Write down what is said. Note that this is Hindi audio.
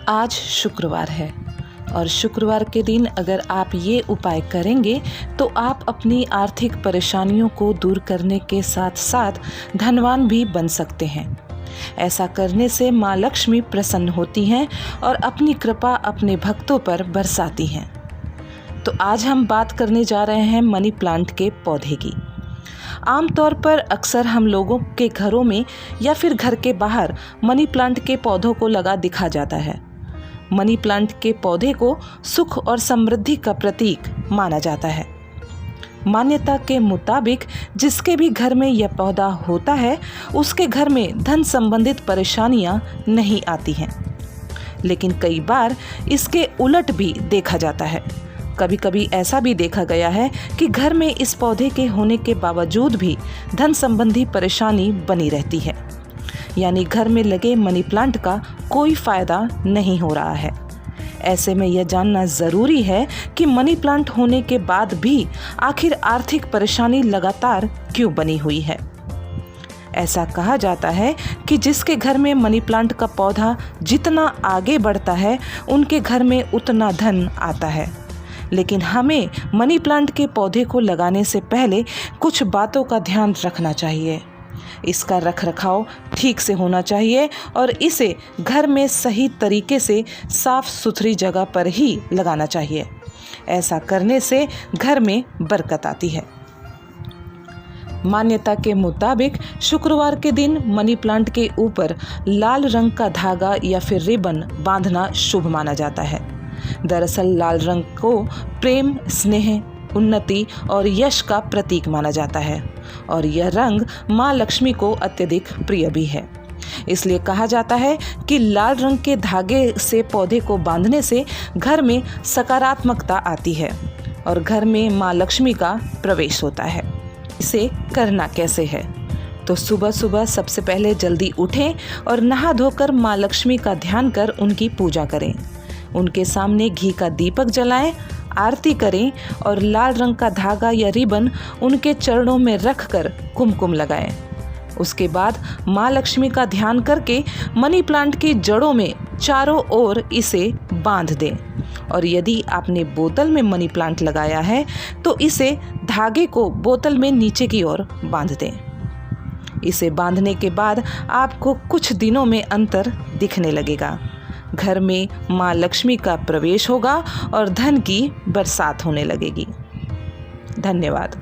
आज शुक्रवार है और शुक्रवार के दिन अगर आप ये उपाय करेंगे तो आप अपनी आर्थिक परेशानियों को दूर करने के साथ साथ धनवान भी बन सकते हैं। ऐसा करने से माँ लक्ष्मी प्रसन्न होती हैं और अपनी कृपा अपने भक्तों पर बरसाती हैं। तो आज हम बात करने जा रहे हैं मनी प्लांट के पौधे की। आमतौर पर अक्सर हम लोगों के घरों में या फिर घर के बाहर मनी प्लांट के पौधों को लगा दिखा जाता है। मनी प्लांट के पौधे को सुख और समृद्धि का प्रतीक माना जाता है। मान्यता के मुताबिक जिसके भी घर में यह पौधा होता है उसके घर में धन संबंधित परेशानियां नहीं आती हैं। लेकिन कई बार इसके उलट भी देखा जाता है। कभी कभी ऐसा भी देखा गया है कि घर में इस पौधे के होने के बावजूद भी धन संबंधी परेशानी बनी रहती है, यानी घर में लगे मनी प्लांट का कोई फायदा नहीं हो रहा है। ऐसे में यह जानना ज़रूरी है कि मनी प्लांट होने के बाद भी आखिर आर्थिक परेशानी लगातार क्यों बनी हुई है। ऐसा कहा जाता है कि जिसके घर में मनी प्लांट का पौधा जितना आगे बढ़ता है उनके घर में उतना धन आता है। लेकिन हमें मनी प्लांट के पौधे को लगाने से पहले कुछ बातों का ध्यान रखना चाहिए। इसका रखरखाव ठीक से होना चाहिए और इसे घर में सही तरीके से साफ सुथरी जगह पर ही लगाना चाहिए। ऐसा करने से घर में बरकत आती है। मान्यता के मुताबिक शुक्रवार के दिन मनी प्लांट के ऊपर लाल रंग का धागा या फिर रिबन बांधना शुभ माना जाता है। दरअसल लाल रंग को प्रेम, स्नेह, उन्नति और यश का प्रतीक माना जाता है और यह रंग माँ लक्ष्मी को अत्यधिक प्रिय भी है। इसलिए कहा जाता है कि लाल रंग के धागे से पौधे को बांधने से घर में सकारात्मकता आती है और घर में माँ लक्ष्मी का प्रवेश होता है। इसे करना कैसे है? तो सुबह सुबह सबसे पहले जल्दी उठें और नहा धोकर माँ लक्ष्मी का ध्यान कर उनकी पूजा करें। उनके सामने घी का दीपक जलाएं, आरती करें और लाल रंग का धागा या रिबन उनके चरणों में रखकर कुमकुम लगाएं। उसके बाद माँ लक्ष्मी का ध्यान करके मनी प्लांट की जड़ों में चारों ओर इसे बांध दें और यदि आपने बोतल में मनी प्लांट लगाया है तो इसे धागे को बोतल में नीचे की ओर बांध दें। इसे बांधने के बाद आपको कुछ दिनों में अंतर दिखने लगेगा। घर में माँ लक्ष्मी का प्रवेश होगा और धन की बरसात होने लगेगी। धन्यवाद।